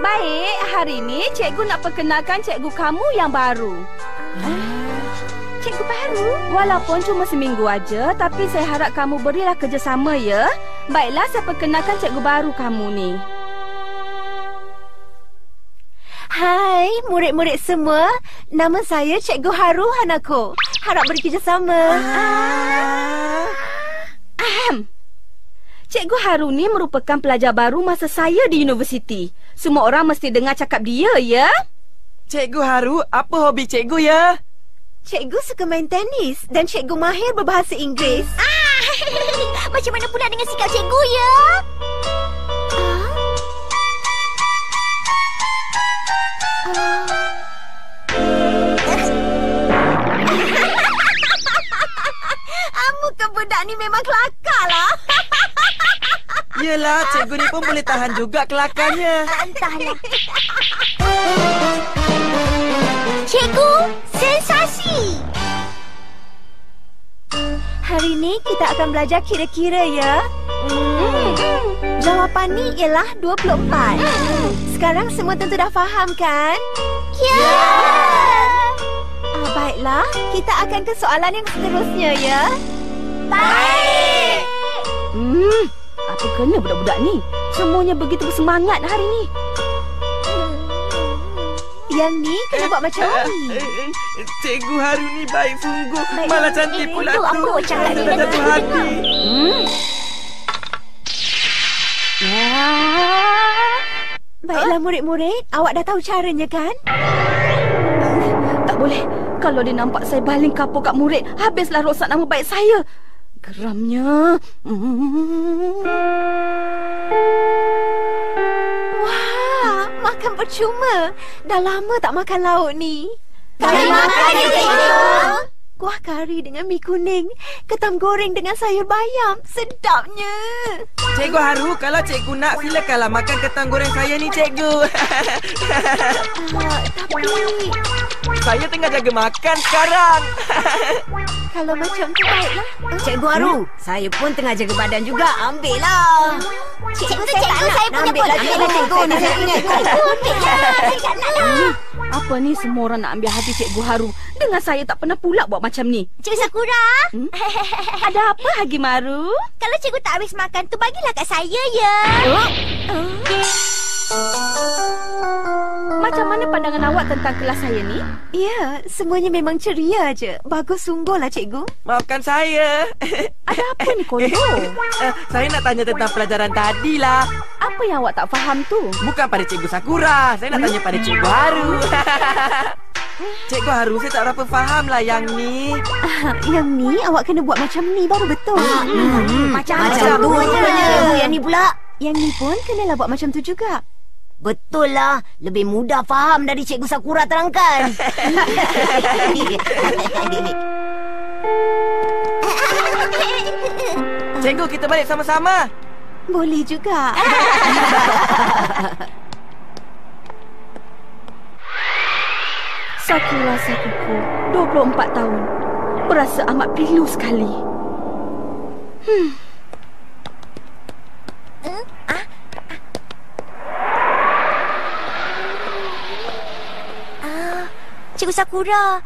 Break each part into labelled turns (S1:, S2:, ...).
S1: Baik, hari ini cikgu nak perkenalkan cikgu kamu yang baru. Cikgu baru? Walaupun cuma seminggu aja, tapi saya harap kamu berilah kerjasama ya. Baiklah, saya perkenalkan cikgu baru kamu ni.
S2: Hai, murid-murid semua. Nama saya Cikgu Haru Hanako. Harap bekerjasama.
S1: Cikgu Haru ni merupakan pelajar baru masa saya di universiti. Semua orang mesti dengar cakap dia, ya?
S3: Cikgu Haru, apa hobi cikgu ya?
S2: Cikgu suka main tenis dan cikgu mahir berbahasa Inggeris.
S4: Macam mana pula dengan sikap cikgu ya?
S2: Muka budak ni memang kelakar lah.
S3: Yelah, cikgu ni pun boleh tahan juga kelakarnya.
S4: Entahlah. Cikgu, sensasi.
S2: Hari ni kita akan belajar kira-kira ya. Jawapan ni ialah 24. Sekarang semua tentu dah faham kan?
S4: Ya.
S2: Baiklah, kita akan ke soalan yang seterusnya ya.
S4: Baik.
S1: Apa kena budak-budak ni? Semuanya begitu bersemangat hari ni.
S2: Yang ni kena buat macam ni.
S3: Cikgu Haru ni baik sungguh. Malah cantik pula tu.
S4: Aku cakap
S3: Dah jatuh hati.
S2: Baiklah murid-murid, awak dah tahu caranya kan?
S1: Tak boleh. Kalau dia nampak saya baling kapur kat murid, habislah rosak nama baik saya. Geramnya.
S2: Wah, makan percuma. Dah lama tak makan lauk ni.
S4: Kami makan ya, cikgu.
S2: Kuah kari dengan mi kuning, ketam goreng dengan sayur bayam. Sedapnya.
S3: Cikgu Haru, kalau cikgu nak, silakanlah makan ketan goreng saya ni, cikgu.
S2: Tapi
S3: Saya tengah jaga makan sekarang.
S2: kalau macam tu baiklah.
S5: Cikgu Haru, saya pun tengah jaga badan juga. Ambil lah.
S4: Cikgu, saya punya pun.
S5: Ambil lah cikgu. Nak saya ingat.
S4: Ambil lah. Saya tak nak lah.
S1: Apa ni semua orang nak ambil hati Cikgu Haru? Dengan saya tak pernah pula buat macam ni.
S4: Cikgu Sakura.
S1: Ada apa Hagi Maru?
S4: Kalau cikgu tak habis makan tu, bagilah kat saya ya.
S1: Macam mana pandangan awak tentang kelas saya ni?
S2: Ya, semuanya memang ceria je. Bagus sungguhlah cikgu.
S3: Maafkan saya.
S1: Ada apa ni kondo?
S3: Saya nak tanya tentang pelajaran tadi lah.
S1: Apa yang awak tak faham tu?
S3: Bukan pada Cikgu Sakura. Saya nak tanya pada Cikgu Haru. Cikgu Haru, saya tak berapa faham lah yang ni.
S2: Yang ni awak kena buat macam ni baru betul.
S5: Macam tu je. Yang ni pula.
S2: Yang ni pun kenalah buat macam tu juga.
S5: Betul lah. Lebih mudah faham dari Cikgu Sakura terangkan.
S3: Cikgu, kita balik sama-sama.
S2: Boleh juga.
S1: Sakura Sakuku, 24 tahun. Berasa amat pilu sekali.
S4: Cikgu Sakura.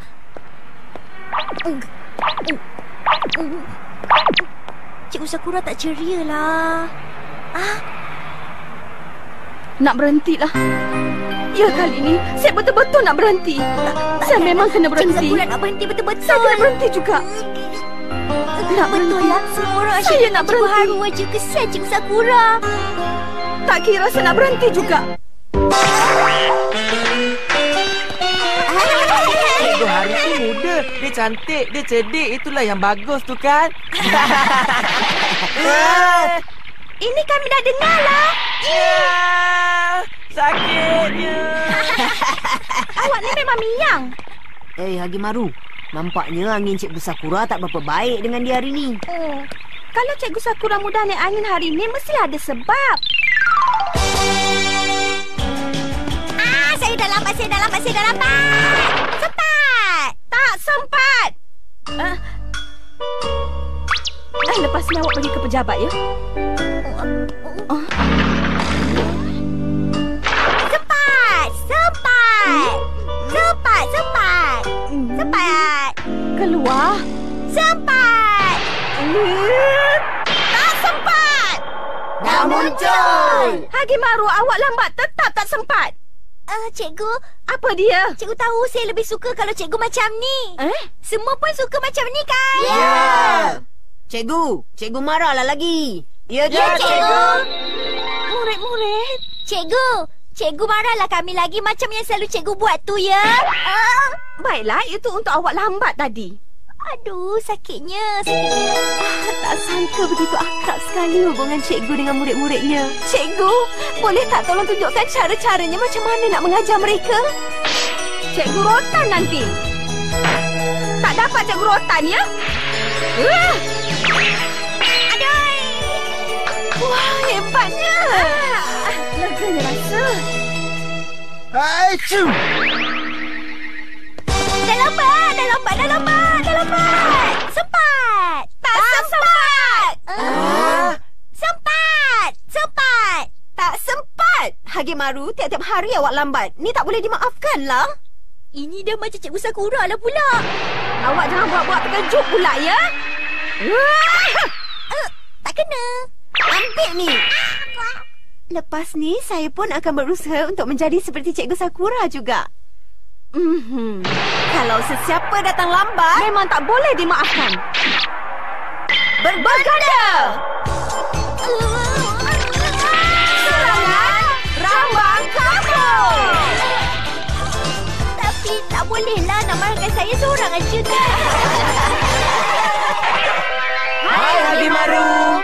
S4: Cikgu Sakura tak ceria lah.
S1: Nak berhentilah. Ya, kali ni saya betul-betul nak berhenti. Saya memang kena berhenti.
S4: Cikgu Sakura nak berhenti betul-betul.
S1: Saya kena berhenti juga. Nak
S4: Betul
S1: berhenti.
S4: lah. Semua orang
S1: Saya
S4: asyik
S1: nak
S4: Cikgu
S1: berhenti.
S4: Haru aja. Kesian Cikgu Sakura.
S1: Tak kira saya nak berhenti juga.
S3: Cikgu Haru tu muda. Dia cantik, dia cerdik. Itulah yang bagus tu kan.
S4: Ini kami dah dengar lah.
S3: Sakitnya.
S1: Awak ni memang miang.
S5: Hagi Maru, nampaknya angin Cikgu Sakura tak berapa baik dengan dia hari ni.
S1: Kalau Cikgu Sakura mudah naik angin hari ni, mesti ada sebab.
S4: Saya dah lambat. Sempat.
S1: Tak sempat. Lepas ni awak pergi ke pejabat ya.
S4: Sempat.
S2: muncul.
S1: Hagi Maru, awak lambat. Tetap tak sempat.
S4: Cikgu,
S1: Apa dia?
S4: cikgu tahu saya lebih suka kalau cikgu macam ni. Semua pun suka macam ni kan?
S5: Cikgu marahlah lagi. Ya,
S4: cikgu.
S1: Murid-murid.
S4: Cikgu marahlah kami lagi macam yang selalu cikgu buat tu ya.
S1: Baiklah, itu untuk awak lambat tadi.
S4: Aduh, sakitnya.
S2: Tak sangka begitu akrab sekali hubungan cikgu dengan murid-muridnya. Cikgu, boleh tak tolong tunjukkan cara-caranya macam mana nak mengajar mereka?
S1: Cikgu rotan nanti. Tak dapat cikgu rotan ya?
S4: Aduh.
S2: Wah, hebatnya.
S1: Leganya rasa.
S6: Aisyah!
S4: Dah lambat. Sempat. Tak sempat. Sempat.
S2: Tak sempat. Hagi Maru, tiap-tiap hari awak lambat. Ni tak boleh dimaafkan lah.
S4: Ini dah macam cikgu Sakura lah pula.
S1: Awak jangan buat-buat terkejut pula ya.
S4: Tak kena.
S2: Ambil ni. Lepas ni, saya pun akan berusaha untuk menjadi seperti Cikgu Sakura juga. Kalau sesiapa datang lambat,
S1: Memang tak boleh dimaafkan.
S2: berbaganda. Serangan Rambang Kapur.
S4: Tapi tak bolehlah nak marahkan saya seorang aja kan.
S3: Hai Hagi Maru.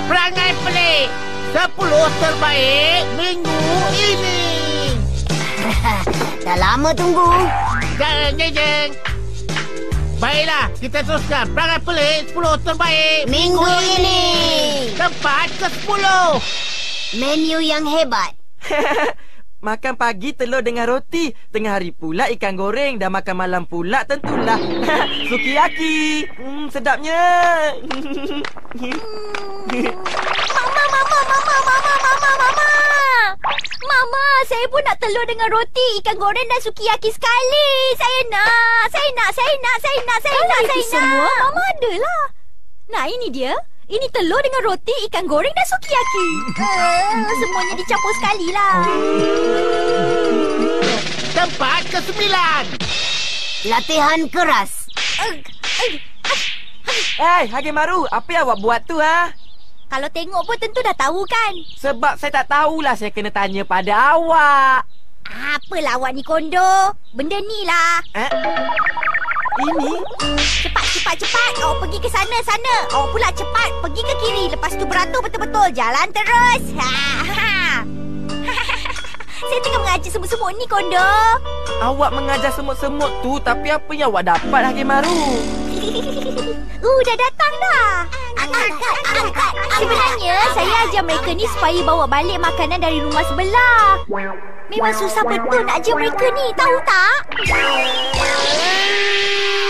S6: Perangai pelik 10 terbaik minggu ini.
S5: Dah lama tunggu.
S6: Jeng. Baiklah, kita teruskan. Perangai pelik 10 terbaik
S5: Minggu ini.
S6: Tempat ke-10.
S5: Menu yang hebat.
S3: Makan pagi telur dengan roti. Tengah hari pula ikan goreng. Dan makan malam pula tentulah sukiyaki. Sedapnya.
S4: Mama, saya pun nak telur dengan roti, ikan goreng dan sukiyaki sekali. Saya nak.
S1: semua?
S4: Mama adalah. Nah, ini dia. Ini telur dengan roti, ikan goreng dan sukiyaki. Semuanya dicampur sekali lah.
S6: Tempat ke-9.
S5: Latihan keras.
S3: Hagi Maru, apa yang awak buat tu
S4: Kalau tengok pun tentu dah tahu kan.
S3: Sebab saya tak tahulah, saya kena tanya pada awak.
S4: Apalah awak ni kondo. Benda ni lah.
S3: Ini?
S4: Cepat. Awak pergi ke sana. Awak pula cepat pergi ke kiri. Lepas tu beratur betul-betul. Jalan terus. Saya tengah mengajar semut-semut ni kondo.
S3: Awak mengajar semut-semut tu, tapi apa yang awak dapat Hagi Maru?
S4: Dah datang dah. Angkat. Sebenarnya saya ajar mereka ni supaya bawa balik makanan dari rumah sebelah. Memang susah betul nak ajar mereka ni, tahu tak?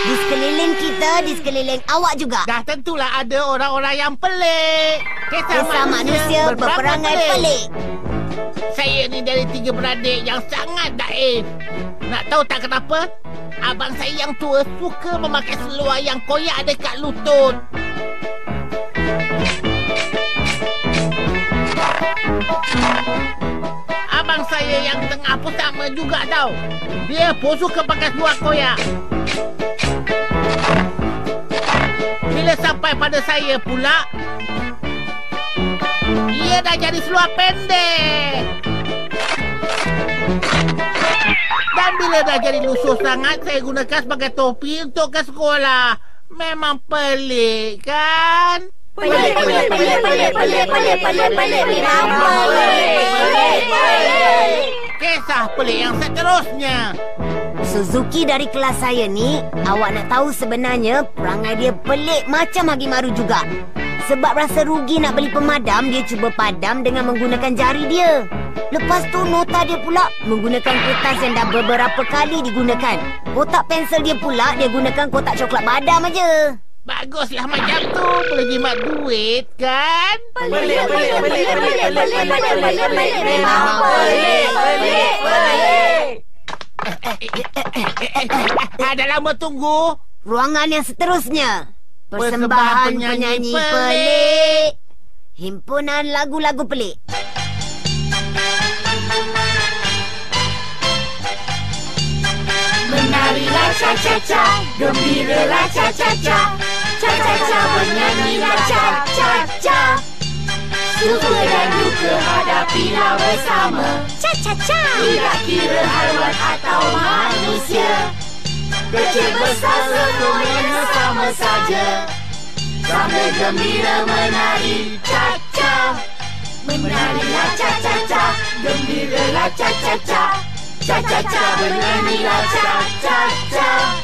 S5: Di sekeliling kita, di sekeliling awak juga.
S6: Dah tentulah ada orang-orang yang pelik.
S5: Kisah manusia berperangai pelik.
S6: Saya ni dari 3 beradik yang sangat daif. Nak tahu tak kenapa? Abang saya yang tua suka memakai seluar yang koyak dekat lutut. Abang saya yang tengah pun sama juga tau. Dia pun suka pakai seluar koyak. Bila sampai pada saya pula, dia dah jadi seluar pendek. Dan bila dah jadi lusuh sangat, saya gunakan sebagai topi untuk ke sekolah. Memang pelik kan?
S4: Pelik.
S6: Kisah pelik yang seterusnya.
S5: Suzuki dari kelas saya ni, awak nak tahu sebenarnya perangai dia pelik macam Hagi Maru juga. Sebab rasa rugi nak beli pemadam, dia cuba padam dengan menggunakan jari dia. Lepas tu nota dia pula menggunakan kertas yang dah beberapa kali digunakan. Kotak pensel dia pula, dia gunakan kotak coklat badam aja.
S6: Baguslah macam tu, boleh jimat duit kan?
S3: Pelik.
S2: Memang pelik.
S6: Dah lama tunggu.
S5: Ruangan yang seterusnya. Persembahan penyanyi pelik. Himpunan lagu-lagu pelik.
S2: Menarilah cha-cha-cha, gembiralah cha-cha-cha. Cha-cha-cha, bernyanyilah cha-cha-cha. Suka dan duka hadapilah bersama.
S4: Cha-cha-cha.
S2: Tidak kira haiwan atau manusia, kecil besar semuanya sama saja. Sambil gembira menari cha-cha. Menarilah cha-cha-cha, gembiralah cha-cha-cha. Cha-cha-cha, bernyanyilah cha-cha-cha.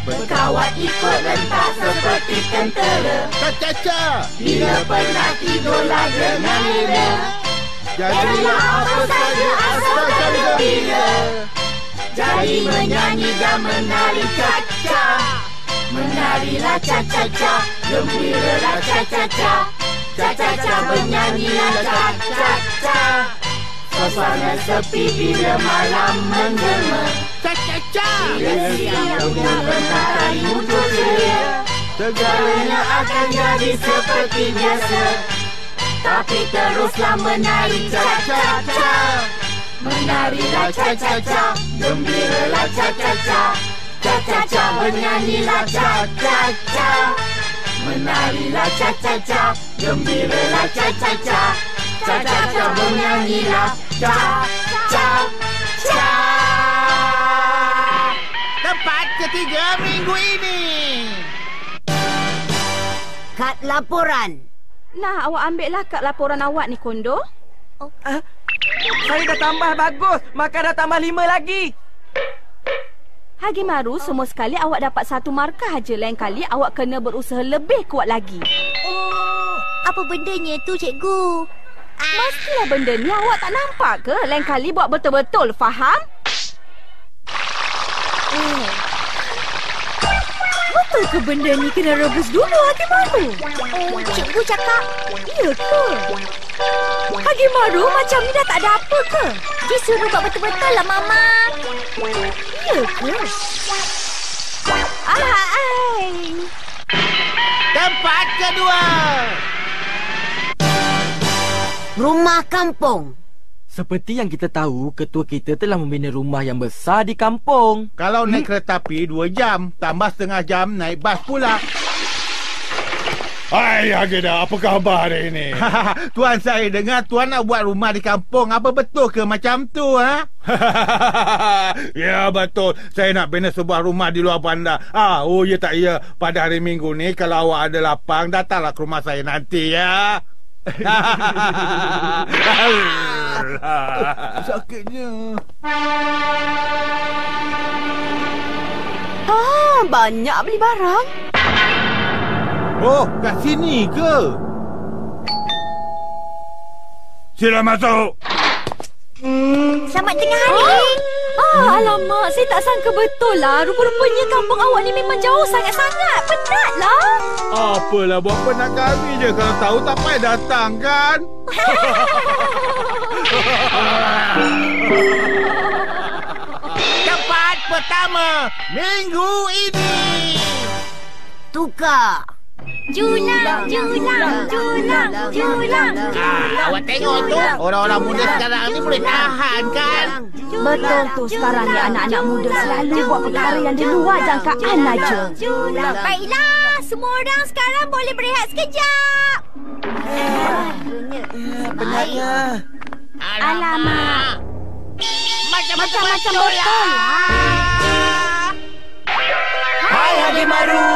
S2: Berkawat ikut rentak seperti tentera.
S6: Cha-cha-cha.
S2: Bila penat tidurlah dengan lena. Jadilah apa saja asalkan gembira. Jadi menyanyi dan menari cha-cha. Menarilah cha-cha-cha, gembiralah cha-cha-cha. Cha-cha-cha, bernyanyilah cha-cha-cha. Suasana sepi bila malam menjelma.
S6: Cha-cha-cha.
S2: Bila siang bulan matahari muncul ceria. Segalanya akan jadi seperti biasa. Tapi teruslah menari cha-cha-cha. Menarilah cha-cha-cha, gembiralah cha-cha-cha. Cha-cha-cha, bernyanyilah cha-cha-cha. Menarilah cha-cha-cha, gembiralah cha-cha-cha. Cha-cha-cha, bernyanyilah cha-cha-cha.
S6: Tempat ketiga minggu ini.
S5: Kad laporan.
S1: Nah, awak ambil lah kad laporan awak ni, Kondo.
S3: Saya dah tambah bagus. Makan dah tambah 5 lagi.
S1: Hagimaru, semua sekali awak dapat 1 markah aja. Lain kali awak kena berusaha lebih kuat lagi.
S4: Oh, apa bendanya tu, cikgu?
S1: Mestilah benda ni awak tak nampak ke? Lain kali buat betul-betul, faham?
S2: Betul ke benda ni kena rebus dulu, Hagimaru?
S4: Oh, cikgu cakap.
S2: Ya ke? Hagimaru, macam ni dah tak ada apa ke?
S4: Dia suruh buat betul-betul lah, Mama.
S2: Ya ke?
S6: Tempat kedua.
S5: Rumah kampung.
S3: Seperti yang kita tahu, ketua kita telah membina rumah yang besar di kampung.
S6: Kalau naik kereta api 2 jam, tambah setengah jam naik bas pula.
S7: Hai Ageda, apa khabar hari ini?
S6: Tuan, saya dengar tuan nak buat rumah di kampung. Apa betul ke macam tu, ha?
S7: Ya, betul. Saya nak bina sebuah rumah di luar bandar. Oh, ya tak ya. Pada hari Minggu ni, kalau awak ada lapang, datanglah ke rumah saya nanti, ya.
S6: Sakitnya.
S1: Banyak beli barang.
S6: Oh, kat sini ke?
S7: Sila masuk.
S4: Selamat tengah hari.
S2: Alamak, saya tak sangka betul lah. Rupa-rupanya kampung awak ni memang jauh sangat-sangat. Penatlah.
S7: Apalah, buat penat kami je. Kalau tahu tak payah datang, kan?
S6: Tempat pertama minggu ini.
S5: Tukar.
S4: Julang.
S6: Awak tengok tu, orang-orang muda sekarang ni boleh tahan, kan?
S1: Betul tu, sekarang ni anak-anak muda selalu buat perkara yang di luar jangkaan aja.
S4: Baiklah, semua orang sekarang boleh berehat sekejap.
S3: Penatnya.
S6: Alamak. Macam-macam
S1: betul lah.
S3: Hai Hagimaru.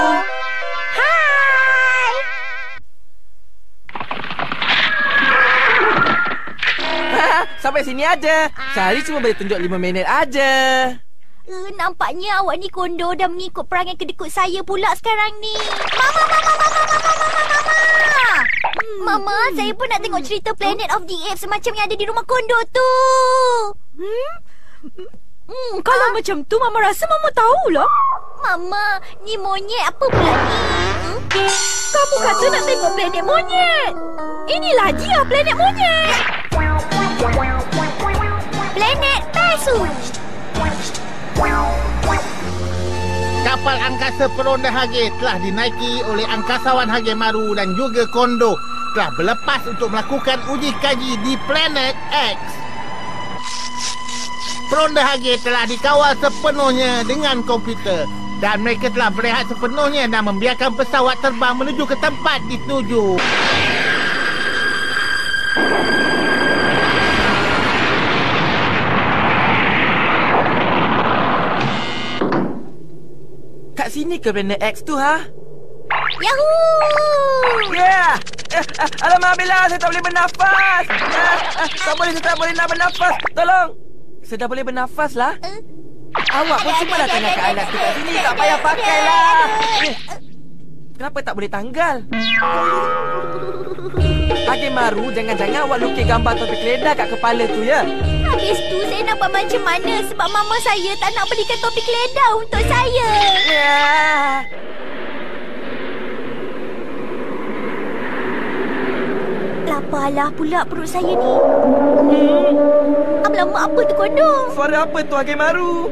S3: Sampai sini aja. Sehari cuma boleh tunjuk 5 minit aja.
S4: Nampaknya awak ni Kondo dah mengikut perangai kedekut saya pula sekarang ni. Mama, saya pun nak tengok cerita Planet of the Apes semacam yang ada di rumah Kondo tu.
S2: Kalau macam tu, Mama rasa Mama tahulah.
S4: Mama, ni monyet apa pula ni?
S2: Kamu kata nak tengok planet monyet. Inilah dia planet monyet.
S4: Planet palsu.
S6: Kapal angkasa Peronda Hage telah dinaiki oleh angkasawan Hage Maru dan juga Kondo telah berlepas untuk melakukan uji kaji di planet X. Peronda Hage telah dikawal sepenuhnya dengan komputer dan mereka telah berehat sepenuhnya dan membiarkan pesawat terbang menuju ke tempat dituju.
S3: Kat sini ke planet X tu, ha?
S4: Yahoo!
S3: Ya! Alamak, Bella, saya tak boleh bernafas. Saya tak boleh nak bernafas. Tolong. Saya dah boleh bernafas lah. Awak pun cuma dah tanggalkan alat tu kat sini. Tak payah pakai lah. Kenapa tak boleh tanggal? Hage Maru, jangan-jangan awak lukis gambar topi keledar kat kepala tu, ya?
S4: Habis tu saya nak buat macam mana sebab mama saya tak nak belikan topi keledar untuk saya.
S3: Ya.
S4: Laparlah pula perut saya ni. Alamak, apa tu Kondo?
S3: Suara apa tu, Hage Maru?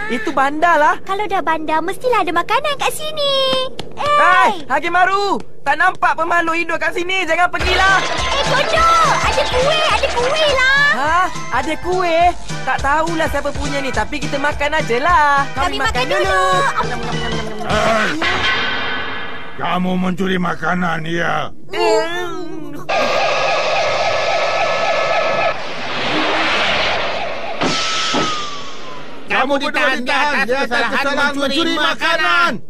S3: Itu bandar lah.
S4: Kalau dah bandar, mestilah ada makanan kat sini.
S3: Hai, Hage Maru. Tak nampak pemakhluk hidup kat sini. Jangan pergilah.
S4: Kondo, ada kuih lah.
S3: Ha? Ada kuih? Tak tahulah siapa punya ni. Tapi kita makan ajalah.
S4: Kami makan dulu.
S7: Kamu mencuri makanan, ya?
S6: Kamu ditahan di atas kesalahan mencuri makanan.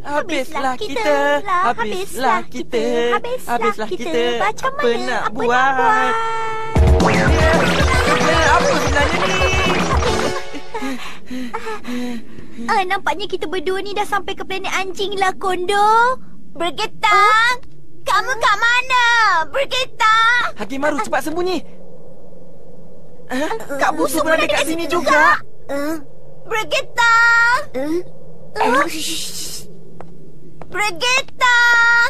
S3: Habislah kita. Habislah kita. Habislah kita.
S4: Macam
S3: apa
S4: mana?
S3: nak
S4: Apa
S3: buat?
S4: nak buat?
S3: Apa sebenarnya ni?
S4: Nampaknya kita berdua ni dah sampai ke planet anjing lah, Kondo. Bergetang. Kamu kat mana? Bergetang.
S3: Hage Maru, cepat sembunyi. Kak Busu pun ada kat sini juga.
S4: Bergetang. Bergetang.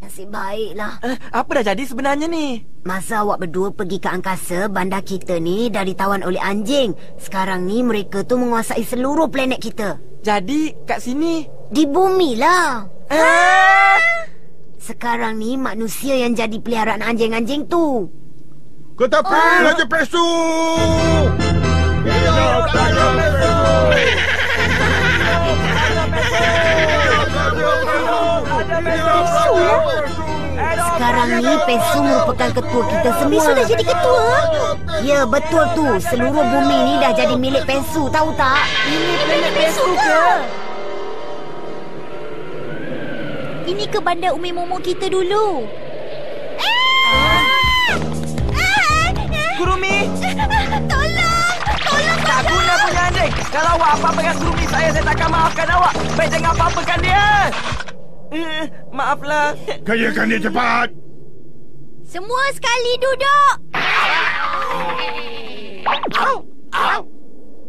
S5: Nasib baiklah.
S3: Apa dah jadi sebenarnya ni?
S5: Masa awak berdua pergi ke angkasa, bandar kita ni dah ditawan oleh anjing. Sekarang ni mereka tu menguasai seluruh planet kita.
S3: Jadi kat sini
S5: Di bumi lah. Sekarang ni manusia yang jadi peliharaan anjing-anjing tu.
S7: Ke tepi, Raja Pesu! Hidup Raja Pesu!
S5: Sekarang ni Pesu merupakan ketua kita semua.
S4: Pesu dah jadi ketua?
S5: Ya, betul tu. Seluruh bumi ni dah jadi milik Pesu, tahu tak?
S3: ini planet Pesu ke?
S4: Ini ke bandar Umi Momo kita dulu.
S3: Kurumi,
S4: Tolong! Tolong!
S3: tak guna punya anjing. Kalau awak apa-apa dengan Kurumi saya takkan maafkan awak. Baik jangan apa-apakan dia. Maaflah.
S7: Kayakan dia cepat!
S4: Semua sekali duduk.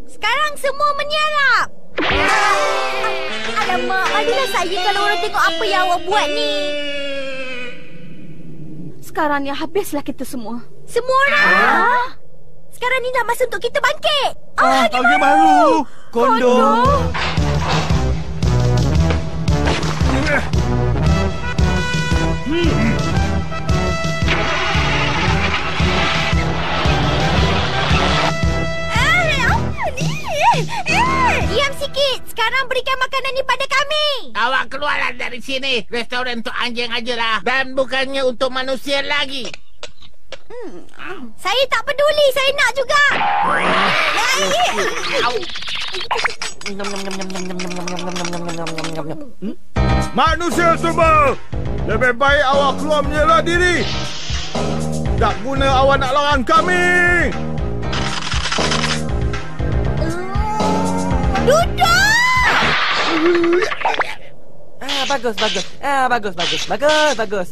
S4: Sekarang semua menyerap. Alamak, malulah saya kalau orang tengok apa yang awak buat ni.
S1: Sekarang ni habislah kita semua.
S4: Semua orang. Sekarang ni dah masa untuk kita bangkit.
S7: Hage Maru!
S3: Kondo.
S4: Diam sikit. Sekarang berikan makanan ni pada kami.
S6: Awak keluarlah dari sini. Restoran untuk anjing ajalah. Dan bukannya untuk manusia lagi.
S4: Saya tak peduli. Saya nak juga.
S7: Manusia semua! Lebih baik awak keluar menyerah diri! Tak guna awak nak lawan kami!
S4: Duduk!
S3: Bagus.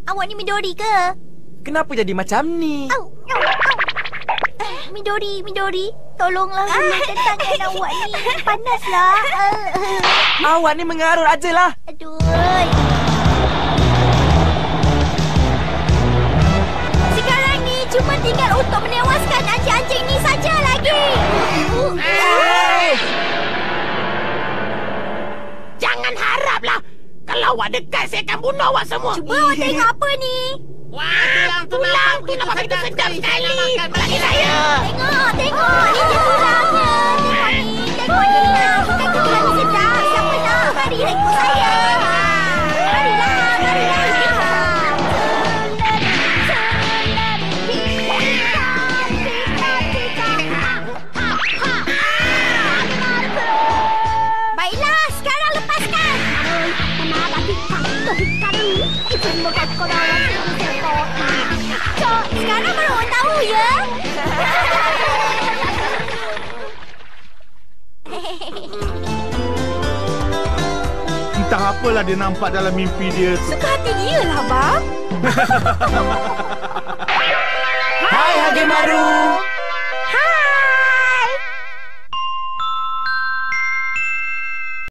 S4: Awak ni Midori ke?
S3: Kenapa jadi macam ni?
S4: Midori. Tolonglah hulurkan tangan awak ni. Panaslah.
S3: Awak ni mengarut ajalah.
S4: Aduh. Sekarang ni cuma tinggal untuk menewaskan anjing-anjing ni saja lagi.
S6: Jangan haraplah. Kalau awak dekat, saya akan bunuh awak semua.
S4: Cuba awak tengok apa ni?
S6: Wah, tulang tu nampak itu sedap sekali. Bagi saya.
S4: Tengok. Ini dia tulangnya. Tengok ni. Bukan tulang ni sedap. Siapa nak? Marilah ikut saya. Marilah. Baiklah, sekarang lepaskan. Cok, sekarang baru awak tahu ya.
S7: Entah apalah dia nampak dalam mimpi dia tu.
S1: Suka hati dia lah, bang.
S3: Hai Hage Maru.